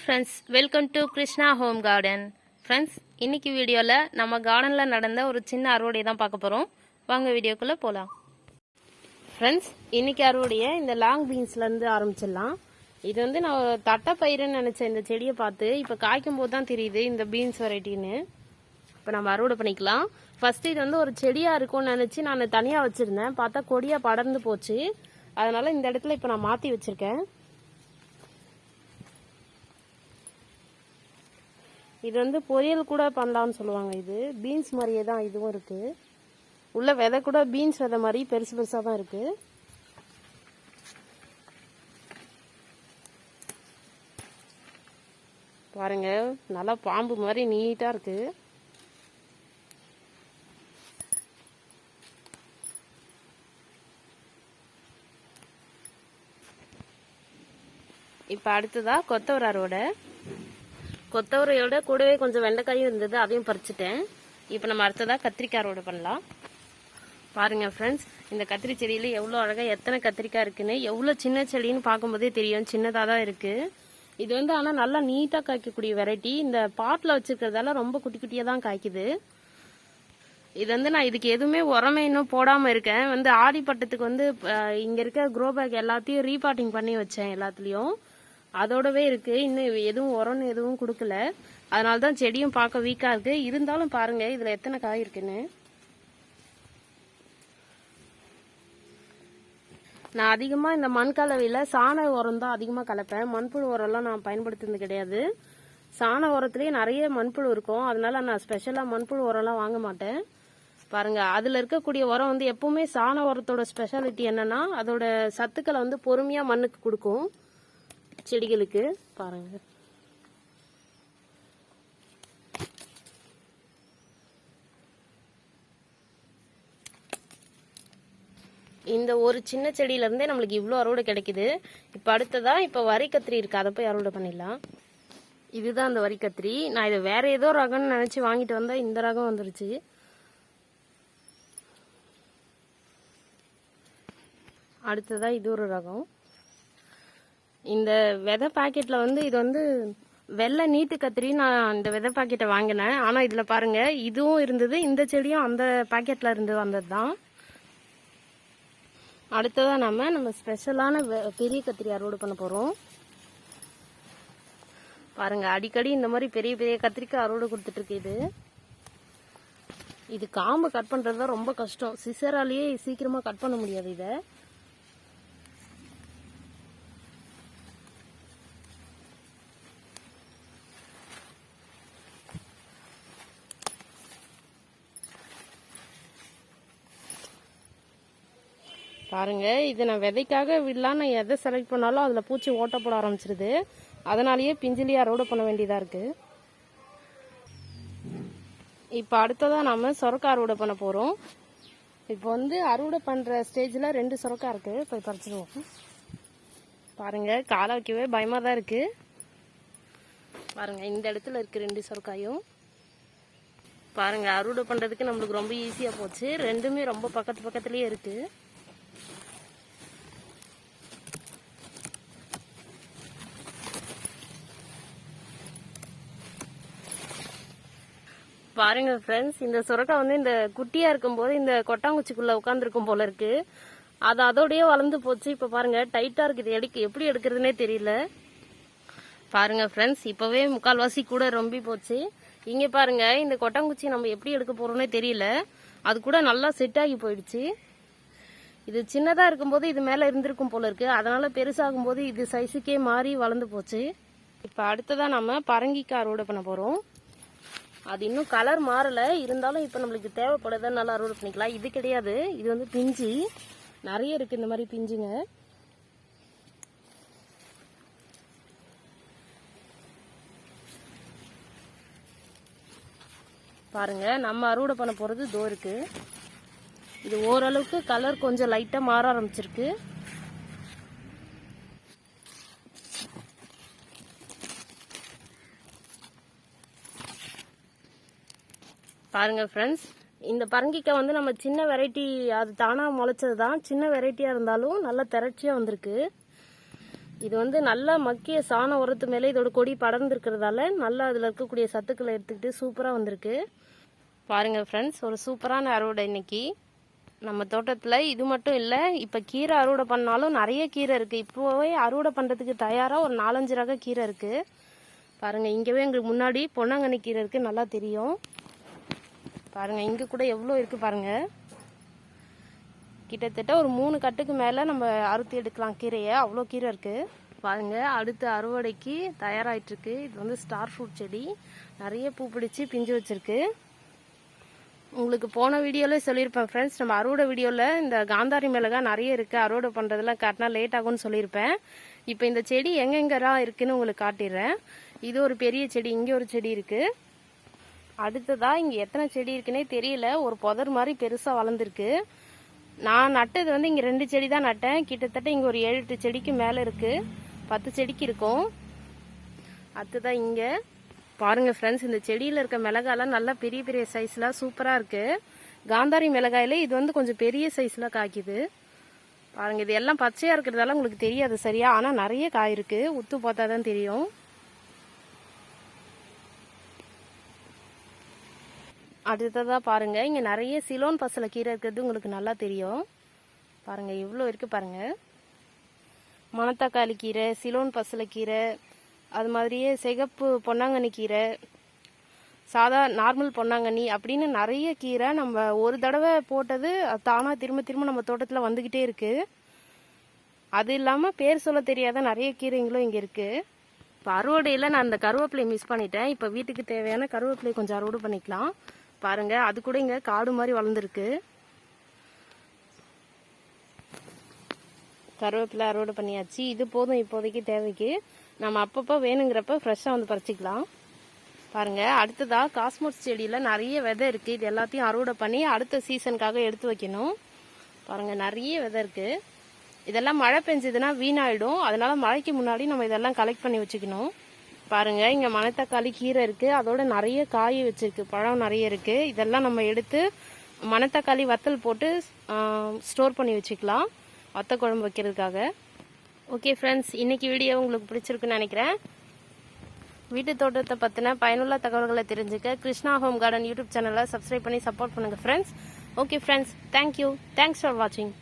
Friends, welcome to Krishna home garden. Friends, இன்னைக்கு வீடியோவில் நம்ம கார்டனில் நடந்த ஒரு சின்ன அறுவடை தான் பார்க்க போகிறோம். வாங்க வீடியோக்குள்ளே போகலாம். ஃப்ரெண்ட்ஸ், இன்னைக்கு அறுவடையை இந்த லாங் பீன்ஸ்லேருந்து ஆரம்பிச்சிடலாம். இது வந்து நான் தட்டைப்பயிறுன்னு நினச்சேன். இந்த செடியை பார்த்து இப்போ காய்க்கும் போது தான் தெரியுது இந்த பீன்ஸ் வெரைட்டின்னு. இப்போ நம்ம அறுவடை பண்ணிக்கலாம். ஃபஸ்ட்டு இது வந்து ஒரு செடியாக இருக்கும்னு நினச்சி நான் தனியாக வச்சுருந்தேன். பார்த்தா கொடியாக படர்ந்து போச்சு. அதனால் இந்த இடத்துல இப்போ நான் மாற்றி வச்சுருக்கேன். இது வந்து பொரியல் கூட பண்ணலாம்னு சொல்லுவாங்க. இது பீன்ஸ் மாதிரியே தான் இதுவும் இருக்குது. உள்ள விதை கூட பீன்ஸ் விதை மாதிரி பெருசு பெருசாக தான் இருக்குது. பாருங்க, நல்லா பாம்பு மாதிரி நீட்டாக இருக்குது. இப்போ அடுத்ததாக கொத்தவரை அறுவடை. கொத்தவரையோட கூடவே கொஞ்சம் வெண்டைக்காயும் இருந்தது, அதையும் பறிச்சுட்டேன். இப்போ நம்ம அடுத்ததாக கத்திரிக்காய் அறுவடை பண்ணலாம். பாருங்கள் ஃப்ரெண்ட்ஸ், இந்த கத்திரி செடியில் எவ்வளோ அழகாக எத்தனை கத்திரிக்காய் இருக்குன்னு. எவ்வளோ சின்ன செடின்னு பார்க்கும்போதே தெரியும், சின்னதாக தான் இருக்குது. இது வந்து ஆனால் நல்லா நீட்டாக காய்க்கக்கூடிய வெரைட்டி. இந்த பாட்டில் வச்சுருக்கிறதால ரொம்ப குட்டி குட்டியாக தான் காய்க்குது. இது வந்து நான் இதுக்கு எதுவுமே உரமே இன்னும் போடாமல் இருக்கேன். வந்து ஆடிப்பட்டத்துக்கு வந்து இங்கே இருக்க க்ரோ பேக் எல்லாத்தையும் ரீபாட்டிங் பண்ணி வச்சேன் எல்லாத்துலேயும். அதோடவே இருக்கு. இன்னும் எதுவும் உரம்னு எதுவும் கொடுக்கல. அதனால தான் செடியும் பார்க்க வீக்காக இருக்கு. இருந்தாலும் பாருங்க இதில் எத்தனை காய் இருக்குன்னு. நான் அதிகமாக இந்த மண் கலவையில் சாண உரம் தான் அதிகமாக கலப்பேன். மண்புழு உரம்லாம் நான் பயன்படுத்துறது கிடையாது. சாண உரத்துலேயே நிறைய மண்புழு இருக்கும். அதனால நான் ஸ்பெஷலாக மண்புழு உரம்லாம் வாங்க மாட்டேன். பாருங்க, அதில் இருக்கக்கூடிய உரம் வந்து எப்பவுமே சாண உரத்தோட ஸ்பெஷாலிட்டி என்னன்னா அதோட சத்துக்களை வந்து பொறுமையாக மண்ணுக்கு கொடுக்கும் செடிகளுக்கு. பாருங்க, இந்த ஒரு சின்ன செடியில இருந்தே நம்மளுக்கு இவ்வளோ அறுவடை கிடைக்குது. இப்போ அடுத்ததா இப்போ வரி கத்திரி இருக்கு, அதை போய் அறுவடை பண்ணிடலாம். இதுதான் அந்த வரி கத்திரி. நான் இதை வேற ஏதோ ரகம்னு நினைச்சு வாங்கிட்டு வந்தா இந்த ரகம் வந்துருச்சு. அடுத்ததா இது ஒரு ரகம். இந்த விதை பாக்கெட்டில் வந்து இது வந்து வெள்ளை நீட்டு கத்திரி. நான் இந்த விதை பாக்கெட்டை வாங்கினேன். ஆனால் இதில் பாருங்க, இதுவும் இருந்தது, இந்த செடியும் அந்த பாக்கெட்டில் இருந்து வந்தது தான். அடுத்ததான் நம்ம ஸ்பெஷலான பெரிய கத்திரி அறுவடை பண்ண போகிறோம். பாருங்க, அடிக்கடி இந்த மாதிரி பெரிய பெரிய கத்திரிக்காய் அறுவடை கொடுத்துட்ருக்கு. இது காம்பை கட் பண்ணுறது தான் ரொம்ப கஷ்டம். சிசராலேயே சீக்கிரமாக கட் பண்ண முடியாது இதை. பாருங்க, இது நான் விதைக்காக விடலாம். நான் எதை செலக்ட் பண்ணாலும் அதில் பூச்சி ஓட்ட போட ஆரம்பிச்சிருது. அதனாலேயே பிஞ்சிலியே அறுவடை பண்ண வேண்டியதாக இருக்குது. இப்போ அடுத்ததாக நம்ம சொரக்காய் அறுவடை பண்ண போகிறோம். இப்போ வந்து அறுவடை பண்ணுற ஸ்டேஜில் 2 சொரக்காய் இருக்குது. போய் பறிச்சிடுவோம். பாருங்கள், காலை வைக்கவே பயமாக தான் இருக்குது. பாருங்கள், இந்த இடத்துல இருக்குது 2 சொரக்காயும். பாருங்கள், அறுவடை பண்ணுறதுக்கு நம்மளுக்கு ரொம்ப ஈஸியாக போச்சு. ரெண்டுமே ரொம்ப பக்கத்துலேயே இருக்குது. பாருங்க ஃப்ரெண்ட்ஸ், இந்த சுரக்காய் வந்து இந்த குட்டியா இருக்கும்போது இந்த கொட்டாங்குச்சிக்குள்ள உட்காந்துருக்கும் போல இருக்கு. அது அதோடய வளர்ந்து போச்சு. இப்ப பாருங்க, டைட்டா இருக்குது. எப்படி எடுக்கிறதுனே தெரியல. பாருங்க ஃப்ரெண்ட்ஸ், இப்பவே முக்கால்வாசி கூட ரொம்பி போச்சு. இங்க பாருங்க, இந்த கொட்டாங்குச்சி நம்ம எப்படி எடுக்க போறோம்னே தெரியல. அது கூட நல்லா செட் ஆகி போயிடுச்சு. இது சின்னதா இருக்கும்போது இது மேல இருந்திருக்கும் போல இருக்கு. அதனால பெருசாகும் போது இது சைஸுக்கே மாறி வளர்ந்து போச்சு. இப்ப அடுத்ததா நம்ம பரங்கிக்காய் அறுவடை பண்ண போறோம். அது இன்னும் கலர் மாறல, இருந்தாலும் இப்போ நம்மளுக்கு தேவைப்படுறத நல்லா அறுவடை பண்ணிக்கலாம். இது கிடையாது, இது வந்து பிஞ்சு நிறைய இருக்கு. இந்த மாதிரி பிஞ்சுங்க பாருங்க. நம்ம அறுவடை பண்ண போறது இதோ இருக்கு. இது ஓரளவுக்கு கலர் கொஞ்சம் லைட்டா மாற ஆரம்பிச்சிருக்கு. பாருங்க ஃப்ரெண்ட்ஸ், இந்த பரங்கிக்காய் வந்து நம்ம சின்ன வெரைட்டி, அது தானாக முளைச்சது தான். சின்ன வெரைட்டியாக இருந்தாலும் நல்லா திரட்சியாக வந்திருக்கு. இது வந்து நல்லா மக்கிய சாண உரத்து மேலே இதோட கொடி படர்ந்துருக்கிறதால நல்லா அதில் இருக்கக்கூடிய சத்துக்களை எடுத்துக்கிட்டு சூப்பராக வந்திருக்கு. பாருங்கள் ஃப்ரெண்ட்ஸ், ஒரு சூப்பரான அறுவடை இன்னைக்கு நம்ம தோட்டத்தில். இது மட்டும் இல்லை, இப்போ கீரை அறுவடை பண்ணாலும் நிறைய கீரை இருக்குது. இப்போவே அறுவடை பண்ணுறதுக்கு தயாராக ஒரு 4-5 ரக கீரை இருக்குது. பாருங்கள், இங்கேவே எங்களுக்கு முன்னாடி பொன்னாங்கண்ணி கீரை இருக்குது, நல்லா தெரியும். பாருங்கள், இங்கே கூட எவ்வளோ இருக்குது பாருங்கள். கிட்டத்தட்ட ஒரு 3 கட்டுக்கு மேலே நம்ம அறுத்து எடுக்கலாம் கீரையை, அவ்வளோ கீரை இருக்குது. பாருங்கள், அடுத்த அறுவடைக்கு தயாராகிட்டுருக்கு. இது வந்து ஸ்டார் ஃப்ரூட் செடி, நிறைய பூ பிடிச்சி பிஞ்சு வச்சுருக்கு. உங்களுக்கு போன வீடியோவில் சொல்லியிருப்பேன் ஃப்ரெண்ட்ஸ், நம்ம அறுவடை வீடியோவில் இந்த காந்தாரி மிளகாய் நிறைய இருக்குது, அறுவடை பண்ணுறதுலாம் காட்டினா லேட் ஆகும்னு சொல்லியிருப்பேன். இப்போ இந்த செடி எங்கெங்கெல்லாம் இருக்குதுன்னு உங்களுக்கு காட்டிடுறேன். இது ஒரு பெரிய செடி, இங்கே ஒரு செடி இருக்குது. அடுத்ததாக இங்கே எத்தனை செடி இருக்குன்னே தெரியல, ஒரு புதர் மாதிரி பெருசாக வளர்ந்துருக்கு. நான் நட்டது வந்து இங்கே 2 செடி தான் நட்டேன். கிட்டத்தட்ட இங்கே ஒரு 7-8 செடிக்கு மேலே இருக்குது, 10 செடிக்கு இருக்கும். அடுத்ததான் இங்கே பாருங்கள் ஃப்ரெண்ட்ஸ், இந்த செடியில் இருக்க மிளகாயெல்லாம் நல்லா பெரிய பெரிய சைஸ்லாம் சூப்பராக இருக்குது. காந்தாரி மிளகாயில் இது வந்து கொஞ்சம் பெரிய சைஸில் காய்க்குது. பாருங்கள், இது எல்லாம் பச்சையாக இருக்கிறதால உங்களுக்கு தெரியாது சரியா, ஆனால் நிறைய காய் இருக்குது, உத்து பார்த்தா தான் தெரியும். அடுத்ததாக பாருங்கள், இங்கே நிறைய சிலோன் பசலை கீரை இருக்கிறது உங்களுக்கு நல்லா தெரியும். பாருங்கள், இவ்வளோ இருக்குது பாருங்கள். மணத்தக்காளி கீரை, சிலோன் பசலை கீரை, அது மாதிரியே சிகப்பு பொன்னாங்கண்ணி கீரை, சாதா நார்மல் பொன்னாங்கண்ணி அப்படின்னு நிறைய கீரை நம்ம ஒரு தடவை போட்டது தானாக திரும்ப திரும்ப நம்ம தோட்டத்தில் வந்துக்கிட்டே இருக்குது. அது இல்லாமல் பேர் சொல்ல தெரியாத நிறைய கீரைங்களும் இங்கே இருக்குது. இப்போ அறுவடையில் நான் அந்த கருவேப்பிலையை மிஸ் பண்ணிட்டேன். இப்போ வீட்டுக்கு தேவையான கருவேப்பிலையை கொஞ்சம் அறுவடை பண்ணிக்கலாம். பாருங்கள், அது கூட இங்கே காடு மாதிரி வளர்ந்துருக்கு. கருவேப்பிலை அறுவடை பண்ணியாச்சு. இது போதும் இப்போதைக்கு தேவைக்கு. நம்ம அப்பப்போ வேணுங்கிறப்ப ஃப்ரெஷ்ஷாக வந்து பறிச்சிக்கலாம். பாருங்கள், அடுத்ததாக காஸ்மோஸ் செடியில் நிறைய விதை இருக்குது. இது எல்லாத்தையும் அறுவடை பண்ணி அடுத்த சீசனுக்காக எடுத்து வைக்கணும். பாருங்கள், நிறைய விதை இருக்குது. இதெல்லாம் மழை பெஞ்சதுன்னா வீணாயிடும், அதனால் மழைக்கு முன்னாடி நம்ம இதெல்லாம் கலெக்ட் பண்ணி வச்சுக்கணும். பாருங்கள், இங்கே மணத்தக்காளி கீரை இருக்குது, அதோட நிறைய காய் வச்சுருக்கு, பழம் நிறைய இருக்குது. இதெல்லாம் நம்ம எடுத்து மணத்தக்காளி வத்தல் போட்டு ஸ்டோர் பண்ணி வச்சுக்கலாம் வத்த குழம்பு வைக்கிறதுக்காக. ஓகே ஃப்ரெண்ட்ஸ், இன்றைக்கி வீடியோ உங்களுக்கு பிடிச்சிருக்குன்னு நினைக்கிறேன். வீட்டு தோட்டத்தை பற்றின பயனுள்ள தகவல்களை தெரிஞ்சுக்க கிருஷ்ணா ஹோம் கார்டன் யூடியூப் சேனலை சப்ஸ்கிரைப் பண்ணி சப்போர்ட் பண்ணுங்கள் friends. Okay friends, thank you. Thanks for வாட்சிங்.